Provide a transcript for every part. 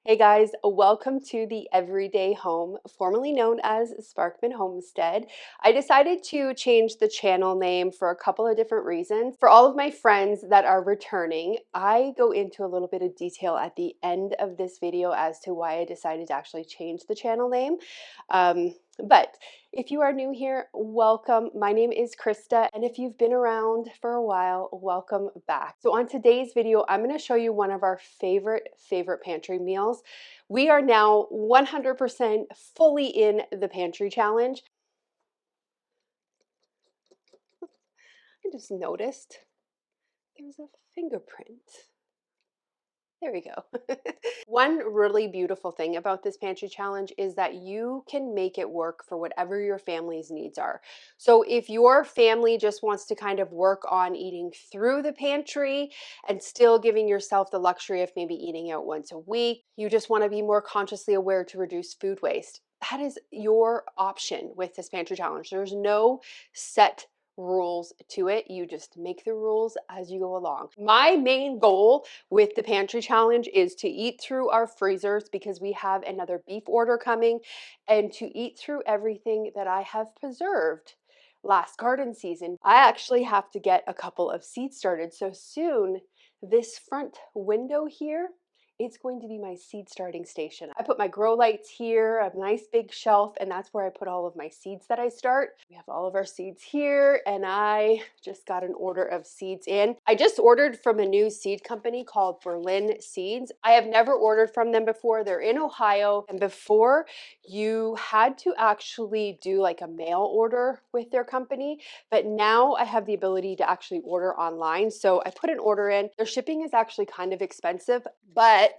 Hey guys, welcome to the Everyday Home, formerly known as Sparkman Homestead. I decided to change the channel name for a couple of different reasons. For all of my friends that are returning, I go into a little bit of detail at the end of this video as to why I decided to actually change the channel name. But if you are new here, welcome. My name is Krista, and if you've been around for a while, welcome back. So on today's video, I'm going to show you one of our favorite pantry meals. We are now 100% fully in the pantry challenge. I just noticed there's a fingerprint. There we go. One really beautiful thing about this pantry challenge is that you can make it work for whatever your family's needs are. So if your family just wants to kind of work on eating through the pantry and still giving yourself the luxury of maybe eating out once a week, you just want to be more consciously aware to reduce food waste. That is your option with this pantry challenge. There's no set rules to it. You just make the rules as you go along. My main goal with the pantry challenge is to eat through our freezers because we have another beef order coming, and to eat through everything that I have preserved last garden season. I actually have to get a couple of seeds started, so soon this front window here, it's going to be my seed starting station. I put my grow lights here, a nice big shelf, and that's where I put all of my seeds that I start. We have all of our seeds here, and I just got an order of seeds in. I just ordered from a new seed company called Berlin Seeds. I have never ordered from them before. They're in Ohio, and before you had to actually do like a mail order with their company, but now I have the ability to actually order online. So I put an order in. Their shipping is actually kind of expensive, but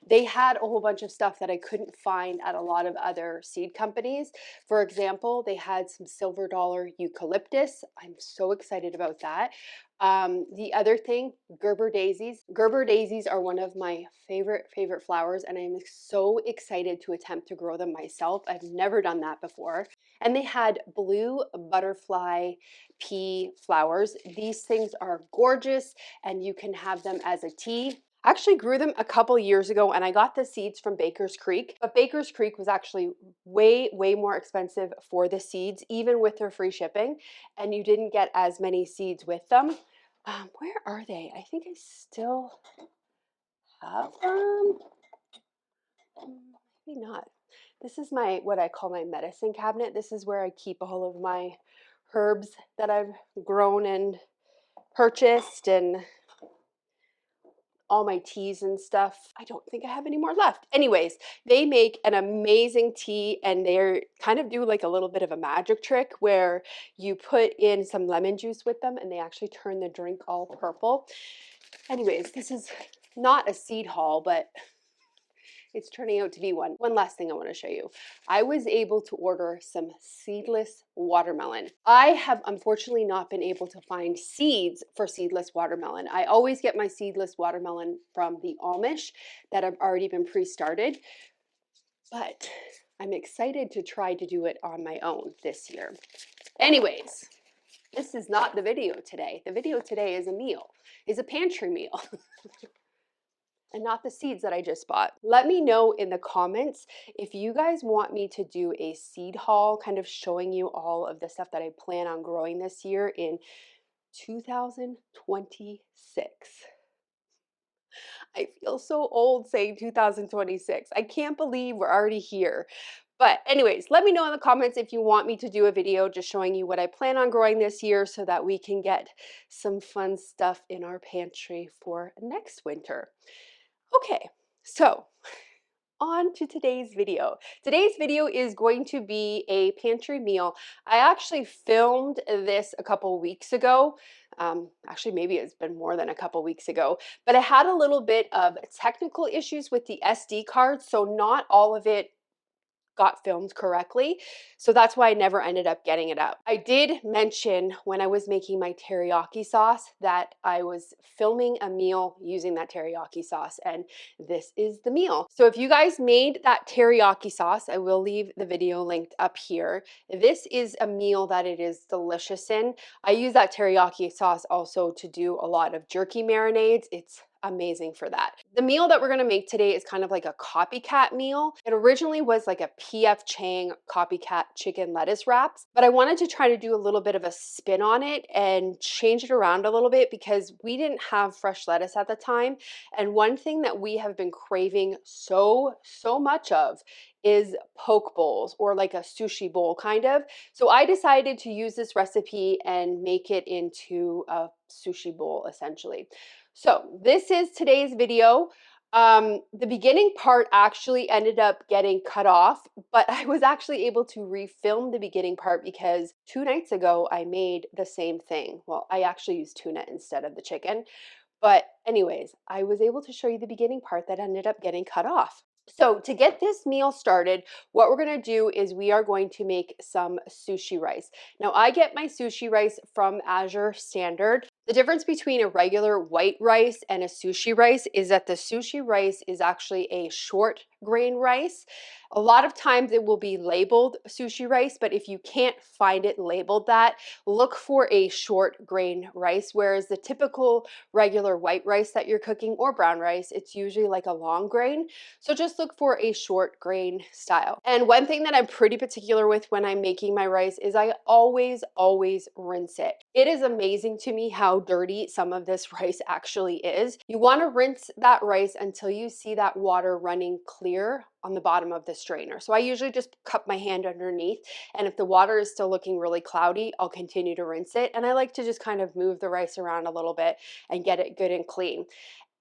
they had a whole bunch of stuff that I couldn't find at a lot of other seed companies. For example, they had some silver dollar eucalyptus. I'm so excited about that. The other thing, Gerber daisies. Gerber daisies are one of my favorite flowers, and I'm so excited to attempt to grow them myself. I've never done that before. And they had blue butterfly pea flowers. These things are gorgeous, and you can have them as a tea. I actually grew them a couple years ago, and I got the seeds from Baker's Creek, but Baker's Creek was actually way more expensive for the seeds, even with their free shipping, and you didn't get as many seeds with them. Where are they? I think I still have them. Maybe not. This is my, what I call my medicine cabinet. This is where I keep all of my herbs that I've grown and purchased, and all my teas and stuff. I don't think I have any more left. Anyways, they make an amazing tea, and they're kind of do like a little bit of a magic trick where you put in some lemon juice with them and they actually turn the drink all purple. Anyways, this is not a seed haul, but it's turning out to be one. One last thing I want to show you. I was able to order some seedless watermelon. I have unfortunately not been able to find seeds for seedless watermelon. I always get my seedless watermelon from the Amish that have already been pre-started, but I'm excited to try to do it on my own this year. Anyways, this is not the video today. The video today is a meal, is a pantry meal. And not the seeds that I just bought. Let me know in the comments if you guys want me to do a seed haul, kind of showing you all of the stuff that I plan on growing this year in 2026. I feel so old saying 2026. I can't believe we're already here. But anyways, let me know in the comments if you want me to do a video just showing you what I plan on growing this year so that we can get some fun stuff in our pantry for next winter. Okay, so on to today's video. Today's video is going to be a pantry meal. I actually filmed this a couple weeks ago. Actually, maybe it's been more than a couple weeks ago, but I had a little bit of technical issues with the SD card, so not all of it got filmed correctly. So that's why I never ended up getting it up. I did mention when I was making my teriyaki sauce that I was filming a meal using that teriyaki sauce, and this is the meal. So if you guys made that teriyaki sauce, I will leave the video linked up here. This is a meal that it is delicious in. I use that teriyaki sauce also to do a lot of jerky marinades. It's amazing for that. The meal that we're gonna make today is kind of like a copycat meal. It originally was like a PF Chang copycat chicken lettuce wraps, but I wanted to try to do a little bit of a spin on it and change it around a little bit because we didn't have fresh lettuce at the time. And one thing that we have been craving so much of is poke bowls, or like a sushi bowl kind of. So I decided to use this recipe and make it into a sushi bowl essentially. So this is today's video. The beginning part actually ended up getting cut off, but I was actually able to refilm the beginning part because 2 nights ago I made the same thing. Well, I actually used tuna instead of the chicken. But anyways, I was able to show you the beginning part that ended up getting cut off. So to get this meal started, what we're going to do is we are going to make some sushi rice. Now I get my sushi rice from Azure Standard. The difference between a regular white rice and a sushi rice is that the sushi rice is actually a short grain rice. A lot of times it will be labeled sushi rice, but if you can't find it labeled that, look for a short grain rice, whereas the typical regular white rice that you're cooking or brown rice, it's usually like a long grain. So just look for a short grain style. And one thing that I'm pretty particular with when I'm making my rice is I always rinse it. It is amazing to me how dirty some of this rice actually is. You want to rinse that rice until you see that water running clear on the bottom of the strainer. So I usually just cup my hand underneath, and if the water is still looking really cloudy, I'll continue to rinse it. And I like to just kind of move the rice around a little bit and get it good and clean.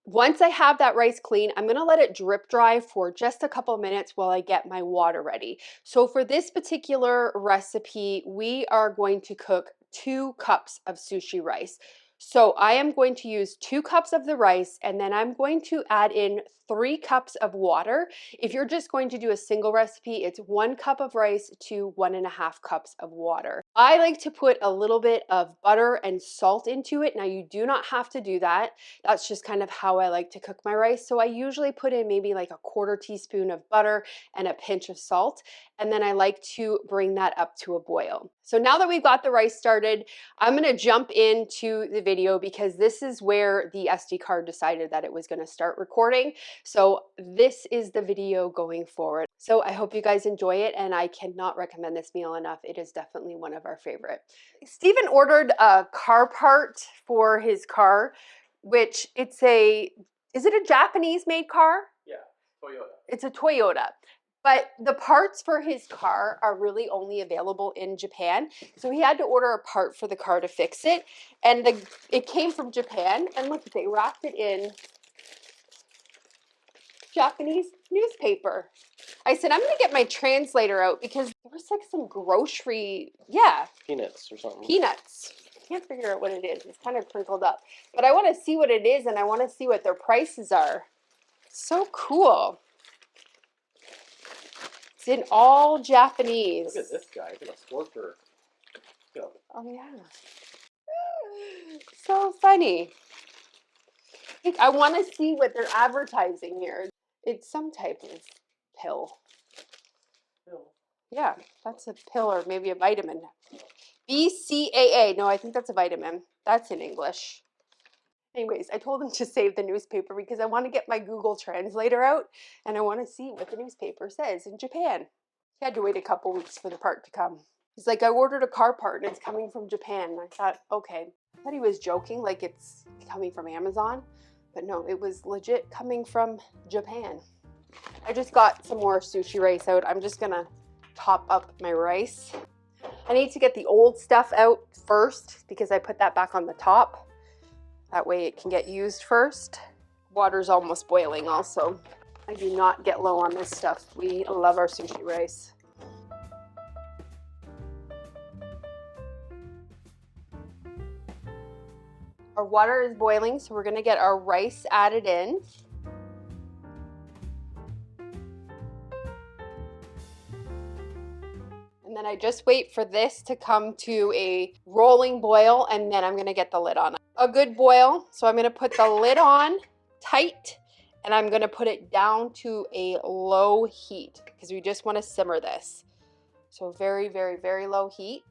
Once I have that rice clean, I'm gonna let it drip dry for just a couple minutes while I get my water ready. So for this particular recipe, we are going to cook 2 cups of sushi rice. So I am going to use 2 cups of the rice, and then I'm going to add in 3 cups of water. If you're just going to do a single recipe, it's 1 cup of rice to 1.5 cups of water. I like to put a little bit of butter and salt into it. Now you do not have to do that. That's just kind of how I like to cook my rice. So I usually put in maybe like a 1/4 teaspoon of butter and a pinch of salt. And then I like to bring that up to a boil. So now that we've got the rice started, I'm gonna jump into the video because this is where the SD card decided that it was gonna start recording. So this is the video going forward. So I hope you guys enjoy it, and I cannot recommend this meal enough. It is definitely one of our favorite. Stephen ordered a car part for his car, which is it a Japanese made car? Yeah, Toyota. It's a Toyota. But the parts for his car are really only available in Japan. So he had to order a part for the car to fix it. And it came from Japan. And look, they wrapped it in Japanese newspaper. I said, I'm going to get my translator out because there was like some grocery, Peanuts or something. peanuts. I can't figure out what it is. It's kind of crinkled up. But I want to see what it is, and I want to see what their prices are. So cool. It's in all Japanese. Look at this guy. He's got a score for. Oh, yeah. So funny. I want to see what they're advertising here. It's some type of pill. Yeah, that's a pill or maybe a vitamin. BCAA. No, I think that's a vitamin. That's in English. Anyways, I told him to save the newspaper because I want to get my Google Translator out and I want to see what the newspaper says in Japan. He had to wait a couple weeks for the part to come. He's like, I ordered a car part and it's coming from Japan. And I thought, okay. I thought he was joking, like it's coming from Amazon. But no, it was legit coming from Japan. I just got some more sushi rice out. I'm just gonna top up my rice. I need to get the old stuff out first because I put that back on the top. That way it can get used first. Water's almost boiling also. I do not get low on this stuff. We love our sushi rice. Our water is boiling, so we're gonna get our rice added in. And then I just wait for this to come to a rolling boil, and then I'm gonna get the lid on. A good boil, so I'm gonna put the lid on tight, and I'm gonna put it down to a low heat because we just wanna simmer this. So very, very, very low heat.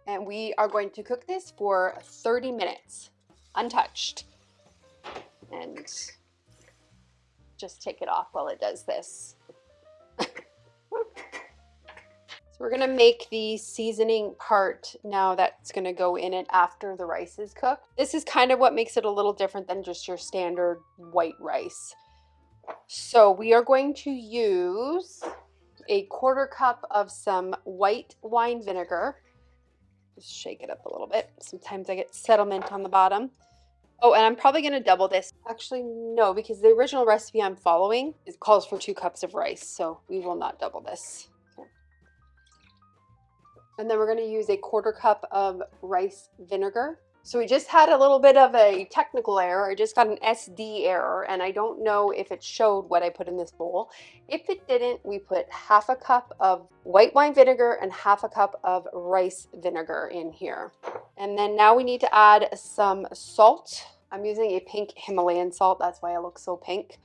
And we are going to cook this for 30 minutes, untouched. And just take it off while it does this. So we're gonna make the seasoning part now that's gonna go in it after the rice is cooked. This is kind of what makes it a little different than just your standard white rice. So we are going to use a 1/4 cup of some white wine vinegar. Just shake it up a little bit. Sometimes I get settlement on the bottom. Oh, and I'm probably going to double this. Actually, no, because the original recipe I'm following calls for 2 cups of rice, so we will not double this. Okay. And then we're going to use a 1/4 cup of rice vinegar. So we just had a little bit of a technical error. I just got an SD error, and I don't know if it showed what I put in this bowl. If it didn't, we put 1/2 cup of white wine vinegar and 1/2 cup of rice vinegar in here. And then now we need to add some salt. I'm using a pink Himalayan salt. That's why it looks so pink.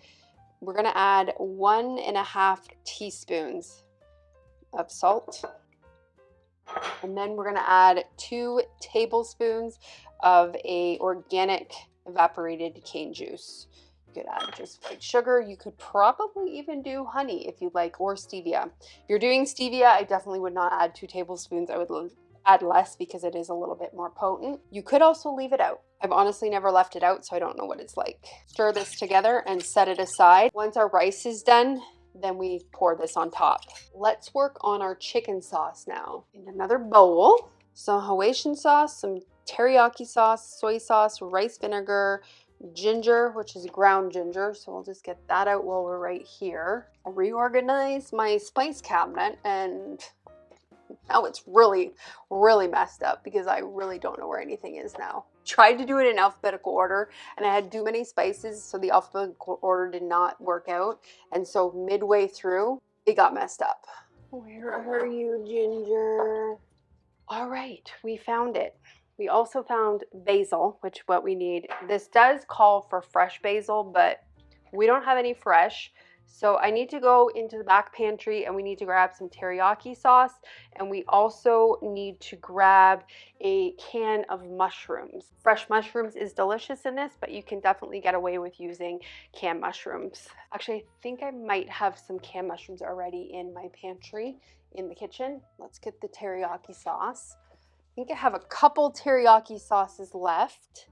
We're gonna add 1½ teaspoons of salt. And then we're gonna add 2 tablespoons of a organic evaporated cane juice. You could add just white sugar. You could probably even do honey if you like, or stevia. If you're doing stevia, I definitely would not add 2 tablespoons. I would add less because it is a little bit more potent. You could also leave it out. I've honestly never left it out, so I don't know what it's like. Stir this together and set it aside. Once our rice is done, then we pour this on top. Let's work on our chicken sauce now. In another bowl, some Hawaiian sauce, some teriyaki sauce, soy sauce, rice vinegar, ginger, which is ground ginger. So we'll just get that out while we're right here. I reorganized my spice cabinet, and now it's really, really messed up because I really don't know where anything is now. Tried to do it in alphabetical order, and I had too many spices, so the alphabetical order did not work out. And so midway through, it got messed up. Where are you, Ginger? All right, we found it. We also found basil, which is what we need. This does call for fresh basil, but we don't have any fresh. So I need to go into the back pantry and we need to grab some teriyaki sauce, and we also need to grab a can of mushrooms. Fresh mushrooms is delicious in this, but you can definitely get away with using canned mushrooms. Actually, I think I might have some canned mushrooms already in my pantry in the kitchen. Let's get the teriyaki sauce. I think I have a couple teriyaki sauces left,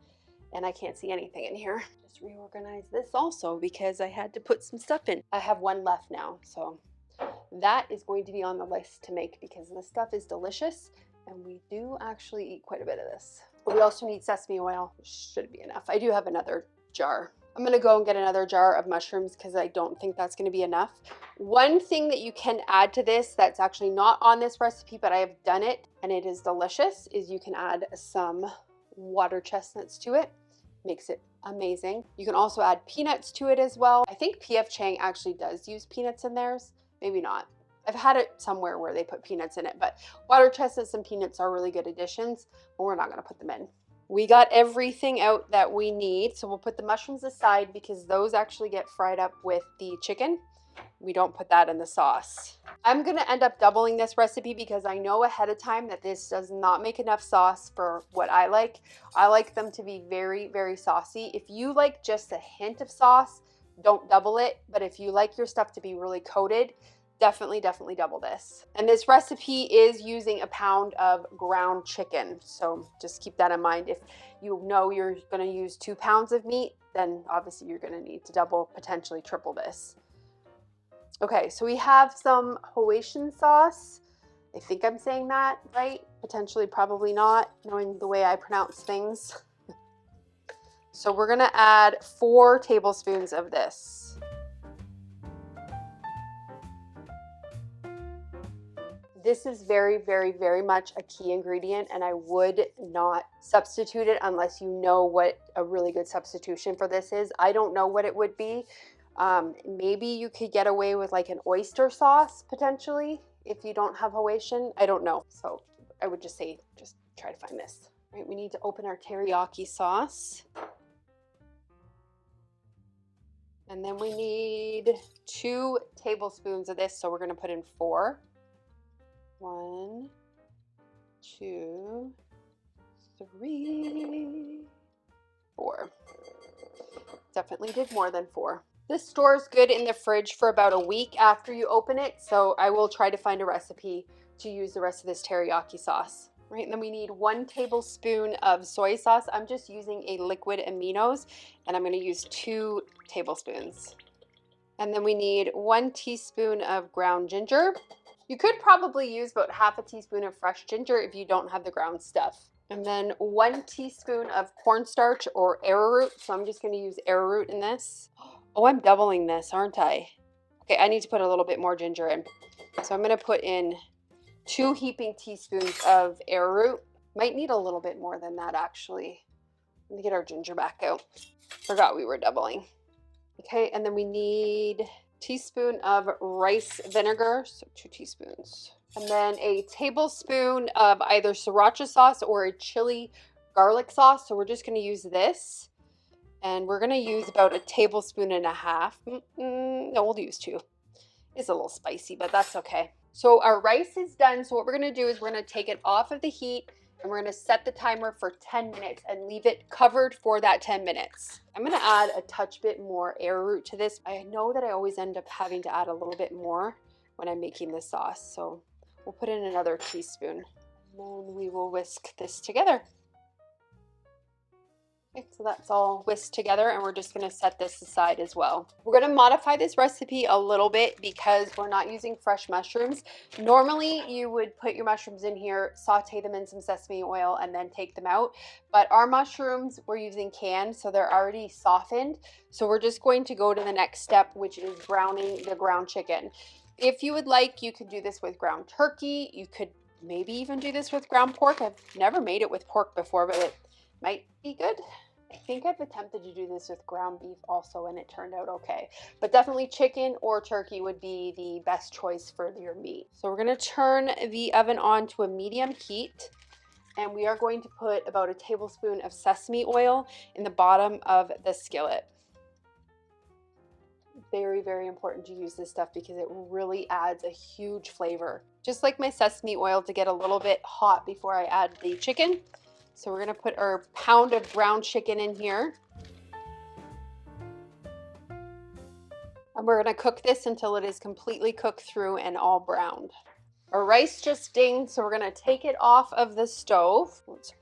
and I can't see anything in here. Just reorganize this also because I had to put some stuff in. I have one left now, so that is going to be on the list to make because this stuff is delicious, and we do actually eat quite a bit of this. But we also need sesame oil. Should be enough. I do have another jar. I'm gonna go and get another jar of mushrooms because I don't think that's gonna be enough. One thing that you can add to this that's actually not on this recipe, but I have done it and it is delicious, is you can add some water chestnuts to it. Makes it amazing. You can also add peanuts to it as well. I think P.F. Chang actually does use peanuts in theirs. Maybe not. I've had it somewhere where they put peanuts in it, but water chestnuts and peanuts are really good additions, but we're not gonna put them in. We got everything out that we need, so we'll put the mushrooms aside because those actually get fried up with the chicken. We don't put that in the sauce. I'm gonna end up doubling this recipe because I know ahead of time that this does not make enough sauce for what I like. I like them to be very, very saucy. If you like just a hint of sauce, don't double it. But if you like your stuff to be really coated, definitely double this. And this recipe is using a pound of ground chicken. So just keep that in mind. If you know you're gonna use 2 pounds of meat, then obviously you're gonna need to double, potentially triple this. Okay, so we have some Hawaiian sauce. I think I'm saying that right. Potentially, probably not, knowing the way I pronounce things. So we're gonna add 4 tablespoons of this. This is very, very, very much a key ingredient, and I would not substitute it unless you know what a really good substitution for this is. I don't know what it would be. Maybe you could get away with like an oyster sauce potentially if you don't have Hawaiian. I don't know. So I would just say, just try to find this. All right, we need to open our teriyaki sauce. And then we need 2 tablespoons of this. So we're going to put in 4. 1, 2, 3, 4. Definitely did more than 4. This stores good in the fridge for about a week after you open it, so I will try to find a recipe to use the rest of this teriyaki sauce. Right, and then we need 1 tablespoon of soy sauce. I'm just using a liquid aminos, and I'm going to use 2 tablespoons. And then we need 1 teaspoon of ground ginger. You could probably use about half a teaspoon of fresh ginger if you don't have the ground stuff. And then 1 teaspoon of cornstarch or arrowroot. So I'm just going to use arrowroot in this. Oh, I'm doubling this, aren't I? Okay, I need to put a little bit more ginger in. So I'm going to put in 2 heaping teaspoons of arrowroot. Might need a little bit more than that, actually. Let me get our ginger back out. Forgot we were doubling. Okay, and then we need a teaspoon of rice vinegar, so 2 teaspoons. And then a tablespoon of either sriracha sauce or a chili garlic sauce. So we're just going to use this. And we're going to use about a tablespoon and a half. No, we'll use 2. It's a little spicy, but that's okay. So our rice is done. So what we're going to do is we're going to take it off of the heat and we're going to set the timer for 10 minutes and leave it covered for that 10 minutes. I'm going to add a touch bit more arrowroot to this. I know that I always end up having to add a little bit more when I'm making this sauce. So we'll put in another teaspoon. And then we will whisk this together. Okay, so that's all whisked together and we're just going to set this aside as well. We're going to modify this recipe a little bit because we're not using fresh mushrooms. Normally you would put your mushrooms in here, saute them in some sesame oil and then take them out. But our mushrooms, we're using canned, so they're already softened. So we're just going to go to the next step, which is browning the ground chicken. If you would like, you could do this with ground turkey. You could maybe even do this with ground pork. I've never made it with pork before, but it might be good. I think I've attempted to do this with ground beef also and it turned out okay. But definitely chicken or turkey would be the best choice for your meat. So we're going to turn the oven on to a medium heat and we are going to put about a tablespoon of sesame oil in the bottom of the skillet. Very, very important to use this stuff because it really adds a huge flavor. Just like my sesame oil to get a little bit hot before I add the chicken. So we're going to put our pound of ground chicken in here. And we're going to cook this until it is completely cooked through and all browned. Our rice just dinged, so we're going to take it off of the stove. Let's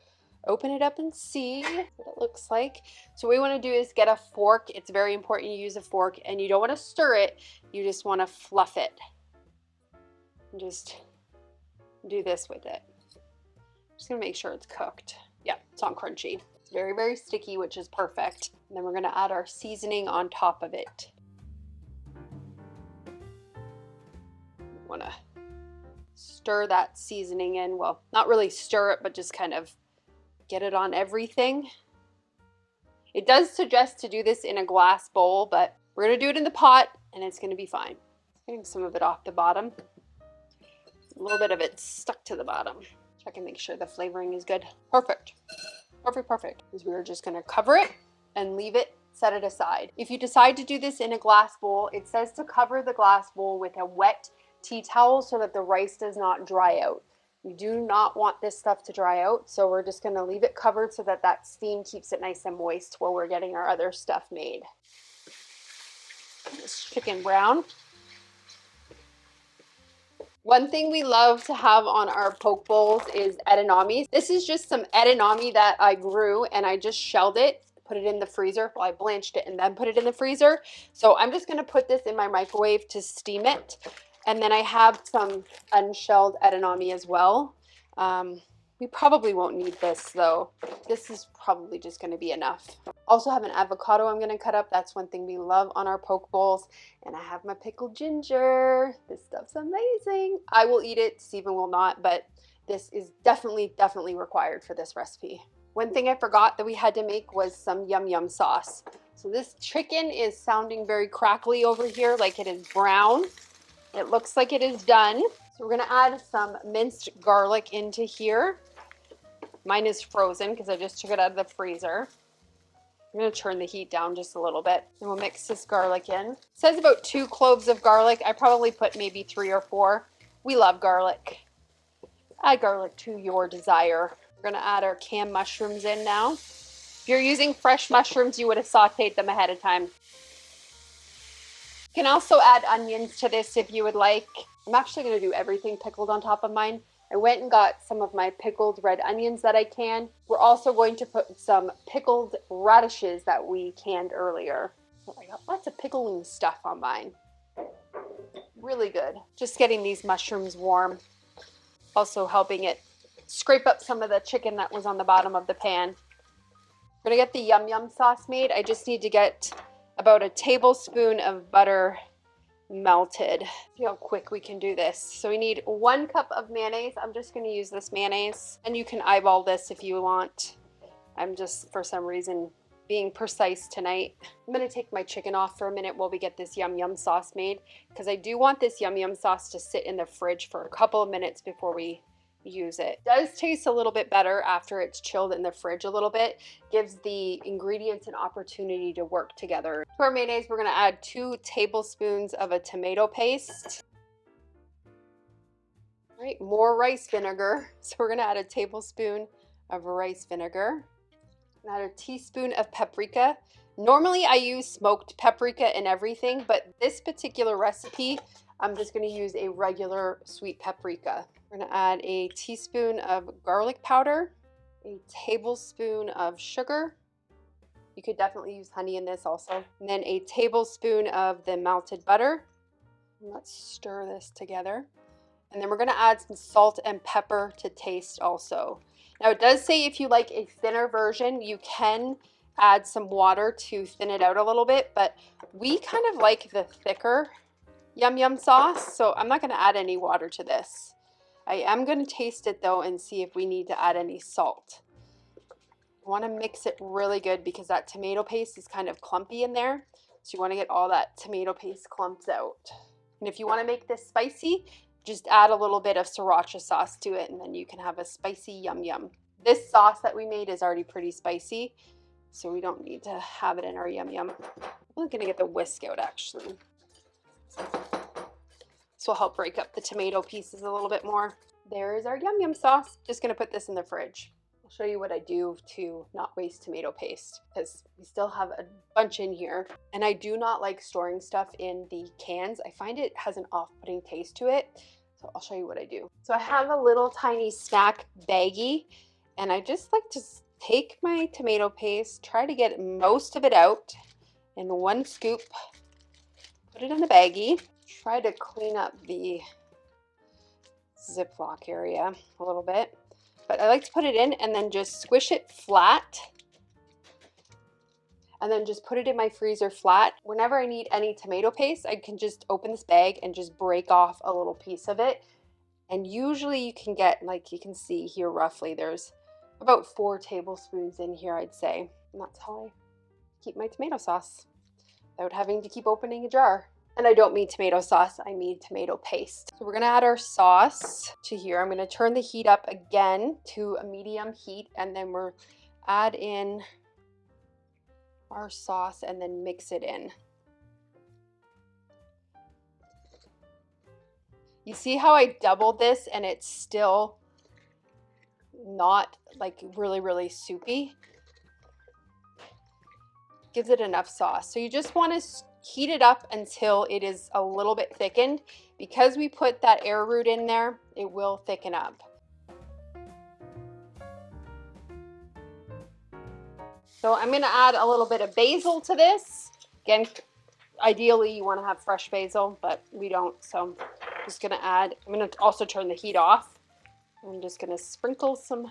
open it up and see what it looks like. So what we want to do is get a fork. It's very important you use a fork and you don't want to stir it. You just want to fluff it. And just do this with it. Just gonna make sure it's cooked. Yeah, it's not crunchy. It's very, very sticky, which is perfect. And then we're gonna add our seasoning on top of it. Wanna stir that seasoning in. Well, not really stir it, but just kind of get it on everything. It does suggest to do this in a glass bowl, but we're gonna do it in the pot and it's gonna be fine. Getting some of it off the bottom. A little bit of it stuck to the bottom. Check and make sure the flavoring is good. Perfect. Perfect, perfect. Because we're just going to cover it and leave it, set it aside. If you decide to do this in a glass bowl, it says to cover the glass bowl with a wet tea towel so that the rice does not dry out. We do not want this stuff to dry out, so we're just going to leave it covered so that that steam keeps it nice and moist while we're getting our other stuff made. This chicken brown. One thing we love to have on our poke bowls is edamame. This is just some edamame that I grew and I just shelled it, put it in the freezer. Well, I blanched it and then put it in the freezer. So I'm just gonna put this in my microwave to steam it. And then I have some unshelled edamame as well. We probably won't need this though. This is probably just gonna be enough. Also have an avocado I'm gonna cut up. That's one thing we love on our poke bowls. And I have my pickled ginger. This stuff's amazing. I will eat it, Stephen will not, but this is definitely required for this recipe. One thing I forgot that we had to make was some yum yum sauce. So this chicken is sounding very crackly over here, like it is brown. It looks like it is done. So we're gonna add some minced garlic into here. Mine is frozen because I just took it out of the freezer. I'm gonna turn the heat down just a little bit and we'll mix this garlic in. It says about 2 cloves of garlic. I probably put maybe 3 or 4. We love garlic. Add garlic to your desire. We're gonna add our canned mushrooms in now. If you're using fresh mushrooms, you would have sauteed them ahead of time. You can also add onions to this if you would like. I'm actually going to do everything pickled on top of mine. I went and got some of my pickled red onions that I can. We're also going to put some pickled radishes that we canned earlier. So I got lots of pickling stuff on mine. Really good. Just getting these mushrooms warm. Also helping it scrape up some of the chicken that was on the bottom of the pan. We're gonna get the yum yum sauce made. I just need to get about a tablespoon of butter melted. See how quick we can do this. So we need 1 cup of mayonnaise. I'm just gonna use this mayonnaise, and you can eyeball this if you want. I'm just, for some reason, being precise tonight. I'm gonna take my chicken off for a minute while we get this yum yum sauce made, because I do want this yum yum sauce to sit in the fridge for a couple of minutes before we use it. It does taste a little bit better after it's chilled in the fridge a little bit. Gives the ingredients an opportunity to work together. To our mayonnaise, we're gonna add 2 tablespoons of a tomato paste. All right, more rice vinegar. So we're gonna add a tablespoon of rice vinegar. Add a teaspoon of paprika. Normally I use smoked paprika in everything, but this particular recipe, I'm just gonna use a regular sweet paprika. We're gonna add a teaspoon of garlic powder, a tablespoon of sugar. You could definitely use honey in this also. And then a tablespoon of the melted butter. Let's stir this together. And then we're gonna add some salt and pepper to taste also. Now it does say if you like a thinner version, you can add some water to thin it out a little bit, but we kind of like the thicker yum yum sauce, so I'm not gonna add any water to this. I am gonna taste it though and see if we need to add any salt. I wanna mix it really good because that tomato paste is kind of clumpy in there. So you wanna get all that tomato paste clumps out. And if you wanna make this spicy, just add a little bit of sriracha sauce to it and then you can have a spicy yum yum. This sauce that we made is already pretty spicy, so we don't need to have it in our yum yum. I'm gonna get the whisk out actually. This will help break up the tomato pieces a little bit more. There is our yum yum sauce. Just gonna put this in the fridge. I'll show you what I do to not waste tomato paste because we still have a bunch in here. And I do not like storing stuff in the cans. I find it has an off-putting taste to it. So I'll show you what I do. So I have a little tiny snack baggie and I just like to take my tomato paste, try to get most of it out in 1 scoop, put it in the baggie, try to clean up the Ziploc area a little bit. But I like to put it in and then just squish it flat and then just put it in my freezer flat. Whenever I need any tomato paste, I can just open this bag and just break off a little piece of it. And usually you can get, like you can see here roughly, there's about 4 tablespoons in here, I'd say. And that's how I keep my tomato sauce without having to keep opening a jar. And I don't mean tomato sauce, I mean tomato paste. So we're gonna add our sauce to here. I'm gonna turn the heat up again to a medium heat and then we're add in our sauce and then mix it in. You see how I doubled this and it's still not like really soupy? Gives it enough sauce. So you just want to heat it up until it is a little bit thickened. Because we put that arrowroot in there, it will thicken up. So I'm gonna add a little bit of basil to this. Again, ideally you wanna have fresh basil, but we don't, so I'm just gonna add, I'm gonna also turn the heat off. I'm just gonna sprinkle some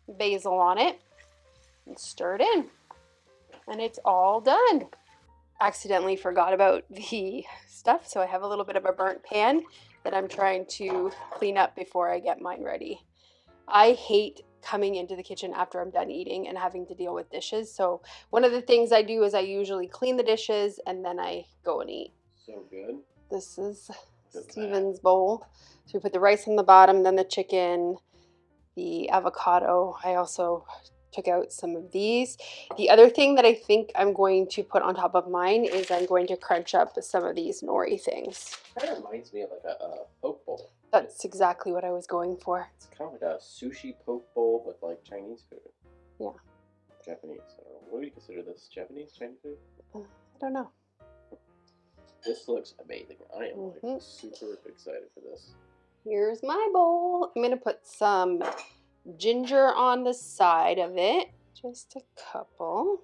basil on it and stir it in. And it's all done. Accidentally forgot about the stuff, so I have a little bit of a burnt pan that I'm trying to clean up before I get mine ready. I hate coming into the kitchen after I'm done eating and having to deal with dishes, so one of the things I do is I usually clean the dishes and then I go and eat. So good. This is Steven's bowl. So we put the rice on the bottom, then the chicken, the avocado. I also took out some of these. The other thing that I think I'm going to put on top of mine is I'm going to crunch up some of these nori things. Kind of reminds me of like a poke bowl. That's exactly what I was going for. It's kind of like a sushi poke bowl, but like Chinese food. Yeah. Japanese. I don't know. What do you consider this? Japanese? Chinese food? I don't know. This looks amazing. I am like Mhm. super excited for this. Here's my bowl. I'm gonna put some ginger on the side of it. Just a couple.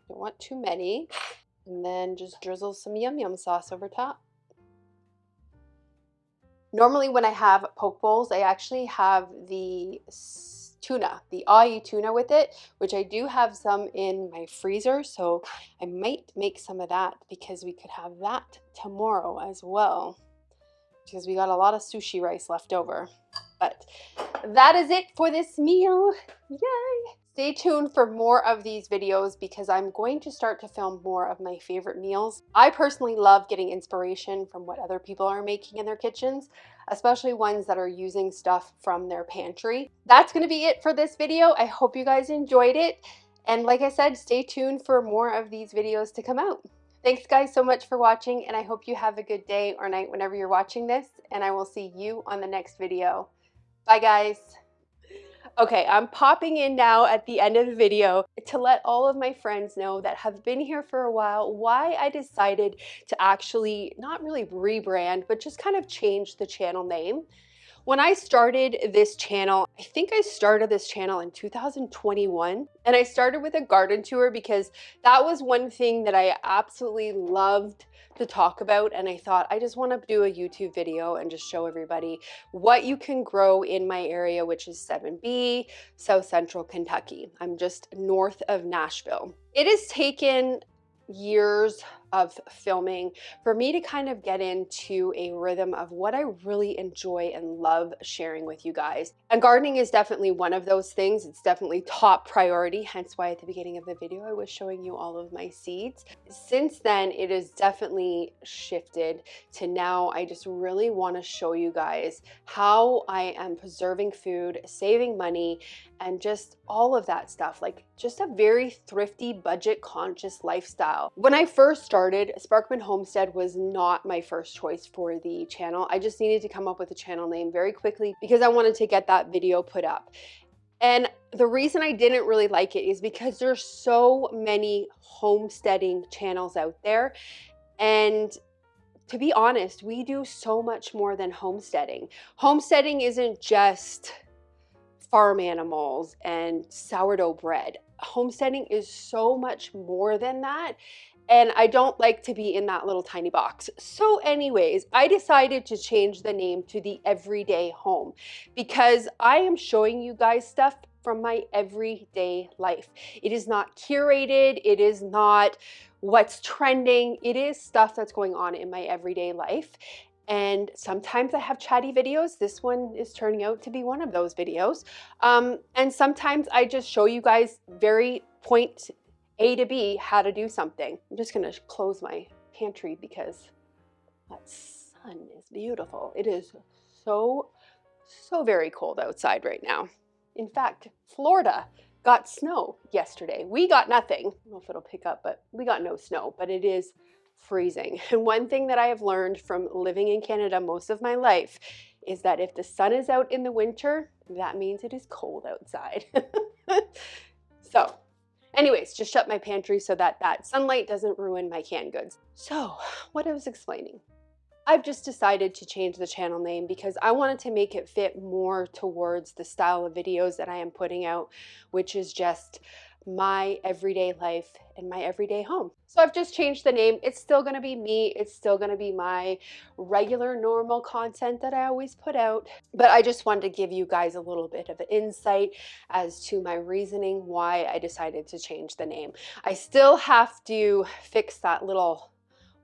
Don't want too many. And then just drizzle some yum yum sauce over top. Normally when I have poke bowls, I actually have the tuna, the ahi tuna with it, which I do have some in my freezer. So I might make some of that because we could have that tomorrow as well, because we got a lot of sushi rice left over. But that is it for this meal. Yay! Stay tuned for more of these videos because I'm going to start to film more of my favorite meals. I personally love getting inspiration from what other people are making in their kitchens, especially ones that are using stuff from their pantry. That's going to be it for this video. I hope you guys enjoyed it. And like I said, stay tuned for more of these videos to come out. Thanks guys so much for watching, and I hope you have a good day or night whenever you're watching this, and I will see you on the next video. Bye guys. Okay, I'm popping in now at the end of the video to let all of my friends know that have been here for a while why I decided to actually not really rebrand, but just kind of change the channel name. When I started this channel, I think I started this channel in 2021, and I started with a garden tour because that was one thing that I absolutely loved to talk about, and I thought I just want to do a YouTube video and just show everybody what you can grow in my area, which is 7B, South Central Kentucky. I'm just north of Nashville. It has taken years of filming for me to kind of get into a rhythm of what I really enjoy and love sharing with you guys. And gardening is definitely one of those things. It's definitely top priority, hence why at the beginning of the video I was showing you all of my seeds. Since then, it has definitely shifted to now I just really want to show you guys how I am preserving food, saving money, and just all of that stuff, like just a very thrifty, budget conscious lifestyle. When I first started, Sparkman Homestead was not my first choice for the channel. I just needed to come up with a channel name very quickly because I wanted to get that video put up. And the reason I didn't really like it is because there's so many homesteading channels out there. And to be honest, we do so much more than homesteading. Homesteading isn't just farm animals and sourdough bread. Homesteading is so much more than that. And I don't like to be in that little tiny box. So anyways, I decided to change the name to The Everyday Home because I am showing you guys stuff from my everyday life. It is not curated. It is not what's trending. It is stuff that's going on in my everyday life. And sometimes I have chatty videos. This one is turning out to be one of those videos. And sometimes I just show you guys very point A to B how to do something. I'm just gonna close my pantry because that sun is beautiful. It is so very cold outside right now. In fact, Florida got snow yesterday. We got nothing. I don't know if it'll pick up, but we got no snow, but it is freezing. And one thing that I have learned from living in Canada most of my life is that if the sun is out in the winter, that means it is cold outside. So anyways, just shut my pantry so that that sunlight doesn't ruin my canned goods. So what I was explaining, I've just decided to change the channel name because I wanted to make it fit more towards the style of videos that I am putting out, which is just my everyday life and my everyday home. So I've just changed the name. It's still going to be me. It's still going to be my regular normal content that I always put out. But I just wanted to give you guys a little bit of an insight as to my reasoning why I decided to change the name. I still have to fix that little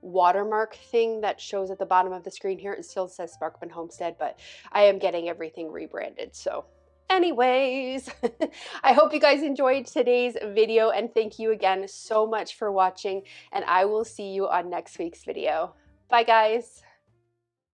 watermark thing that shows at the bottom of the screen here. It still says Sparkman Homestead, but I am getting everything rebranded. So anyways, I hope you guys enjoyed today's video, and thank you again so much for watching, and I will see you on next week's video. Bye guys.